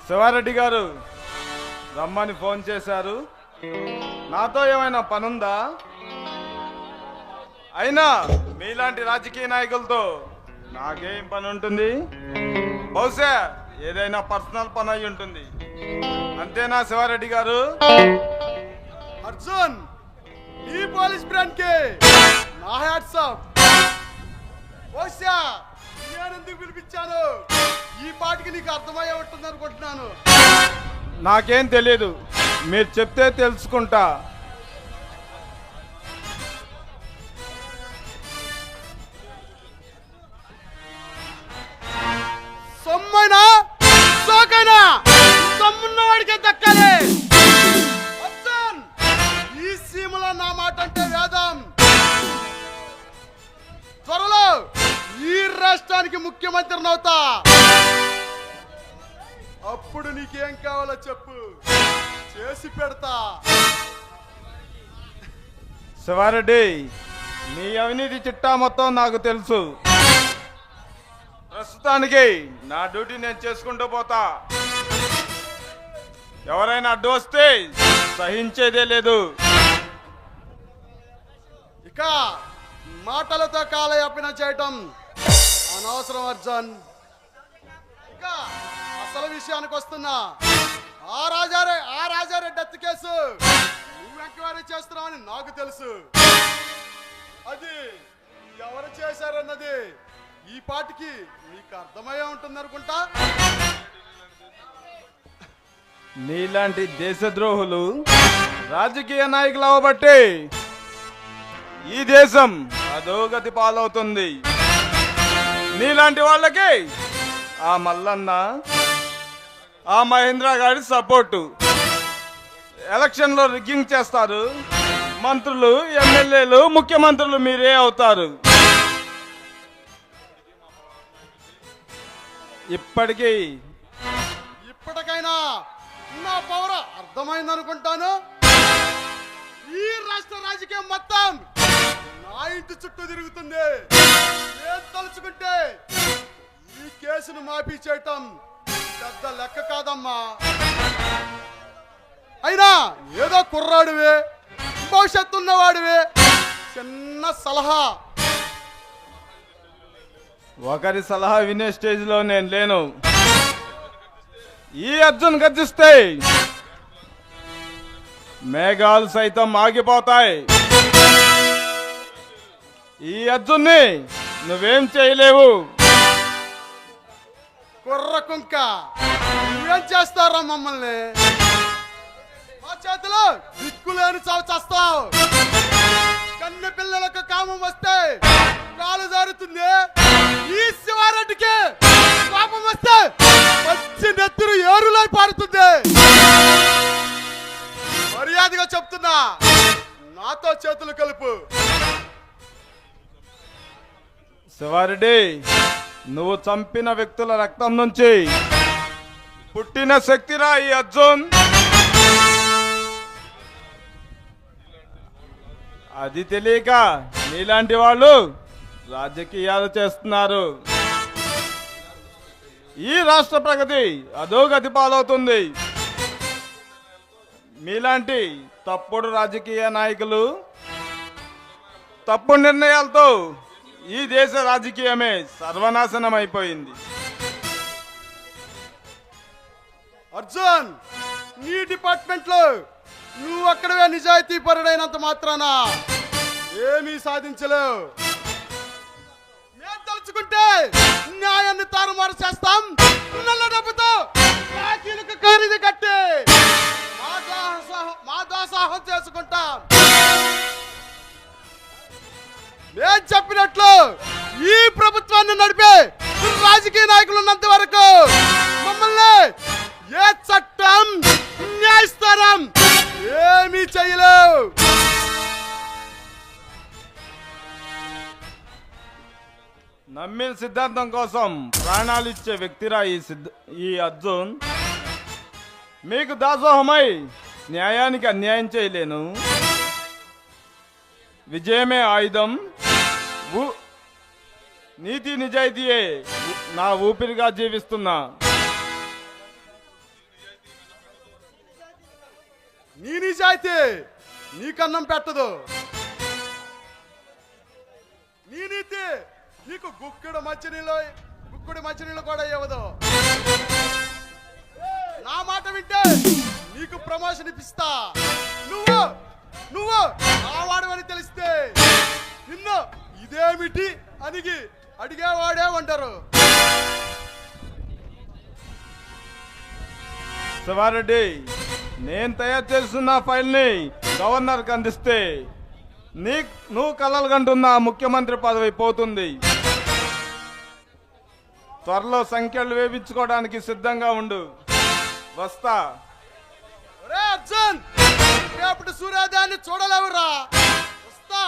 శివారెడ్డి గారు రమ్మని ఫోన్ చేశారు. నాతో ఏమైనా పనుందా? అయినా మీలాంటి రాజకీయ నాయకులతో నాకేం పని ఉంటుంది? బహుశా ఏదైనా పర్సనల్ పని అయి ఉంటుంది. అంతేనా శివారెడ్డి గారు? అర్జున్, ఈ పోలీస్ బ్రాండ్ కి నా హ్యాట్స్ ఆఫ్. బహుశా నేను ఎందుకు పిలిపించాను ఈ పాటికి నీకు అర్థమయ్యే ఉంటుంది అనుకుంటున్నాను. నాకేం తెలియదు, మీరు చెప్తే తెలుసుకుంటా. సొమ్మైనా సోకైనా సొమ్మున్న వాడికే దక్కాలి. అర్జున్, ఈ సీమలో నా మాట అంటే వేదం. త్వరలో ఈ రాష్ట్రానికి ముఖ్యమంత్రిని అవుతా. అప్పుడు నీకేం కావాలో చెప్పు, చేసి పెడతా. శివారెడ్డి, నీ అవినీతి చిట్టా మొత్తం నాకు తెలుసు. ప్రస్తుతానికి నా డ్యూటీ నేను చేసుకుంటూ పోతా. ఎవరైనా అడ్డు వస్తే సహించేదే లేదు. ఇక మాటలతో కాలయాపన చేయటం అనవసరం అర్జున్. ఇక అసలు విషయానికి వస్తున్నా. ఆ రాజారెడ్డి డెత్ కేసు నువ్వు ఎంక్వైరీ చేస్తున్నావని నాకు తెలుసు. అది ఎవరు చేశారన్నది ఈ పాటికి నీకు అర్థమయ్యే ఉంటుంది అనుకుంటా. నీలాంటి దేశద్రోహులు రాజకీయ నాయకులు అవ్వబట్టే ఈ దేశం అధోగతి పాలవుతుంది. నీలాంటి వాళ్ళకి ఆ మల్లన్న, ఆ మహేంద్ర గారి సపోర్టు. ఎలక్షన్లో రిగ్గింగ్ చేస్తారు. మంత్రులు, ఎమ్మెల్యేలు, ముఖ్యమంత్రులు మీరే అవుతారు. ఇప్పటికైనా నా పవర్ అర్థమైంది అనుకుంటాను. ఈ రాష్ట్ర రాజకీయం మొత్తం నా ఇంటి చుట్టూ తిరుగుతుంది. నేను తలుచుకుంటే ఈ కేసును మాఫీ చేయటం పెద్ద లెక్క కాదమ్మా. అయినా ఏదో కుర్రాడివే, భవిష్యత్తు ఉన్నవాడివే, చిన్న సలహా. ఒకరి సలహా వినే స్టేజ్లో నేను లేను. ఈ అర్జున్ గర్జిస్తే మేఘాలు సైతం ఆగిపోతాయి. ఈ అర్జున్ని నువ్వేం చేయలేవు. కుర్ర కుంక, నువ్వేం చేస్తారా మమ్మల్ని? మా చేతిలో దిక్కులేని చావు చేస్తావు. కన్ను పిల్లలకు కామం వస్తే కాలు జారుతుంది. ఈ శివారెడ్డికి కోపం వస్తే పచ్చి నెత్తురు ఏరులై పారుతుంది. మర్యాదగా చెప్తున్నా, నాతో చేతులు కలుపు. శివారెడ్డి, నువ్వు చంపిన వ్యక్తుల రక్తం నుంచి పుట్టిన శక్తిరా ఈ అర్జున్. అది తెలియక నీలాంటి వాళ్ళు రాజకీయాలు చేస్తున్నారు. ఈ రాష్ట్ర ప్రగతి అధోగతి పాలవుతుంది. మీలాంటి తప్పుడు రాజకీయ నాయకులు, తప్పుడు నిర్ణయాలతో ఈ దేశ రాజకీయమే సర్వనాశనం అయిపోయింది. అర్జున్, నీ డిపార్ట్మెంట్ లో నువ్వు అక్కడవే నిజాయితీ పరుడైనంత మాత్రాన ఏమీ సాధించలేవు. మేము తలుచుకుంటే న్యాయాన్ని తారుమారు చేస్తాం. నల్ల డబ్బుతో బాకీలకు ఖరీదు కట్టి మా దాసాహం చేసుకుంటాం. నేను చెప్పినట్లు ఈ ప్రభుత్వాన్ని నడిపే రాజకీయ నాయకులు ఉన్నంత వరకు మమ్మల్ని ఏ చట్టం, న్యాయస్థానం ఏమీ చేయలేవు. నమ్మిన సిద్ధాంతం కోసం ప్రాణాలు ఇచ్చే వ్యక్తిరా ఈ అర్జున్. మీకు దాసోహమై న్యాయానికి అన్యాయం చేయలేను. విజయమే ఆయుధం. నీతి నిజాయితీయే నా ఊపిరిగా జీవిస్తున్నా. నీ నిజాయితీ నీకన్నం పెట్టదు. నీ నీతి నీకు గుక్కడు మంచినీళ్ళు కూడా ఇవ్వదు. నా మాట వింటే నీకు ప్రమోషన్ ఇప్పిస్తా. నువ్వు నా వాడవని తెలిస్తే నిన్ను ఇదేమిటి అని అడిగేవాడే ఉంటారు. శివారెడ్డి, నేను తయారు చేస్తున్న ఫైల్ని గవర్నర్కి అందిస్తే నువ్వు కలలు కంటున్న ముఖ్యమంత్రి పదవి పోతుంది. త్వరలో సంఖ్యలు వేయించుకోవడానికి సిద్ధంగా ఉండు. వస్తా. అర్జున్, రేపటి సూర్యోదయాన్ని చూడలేవురా. వస్తా.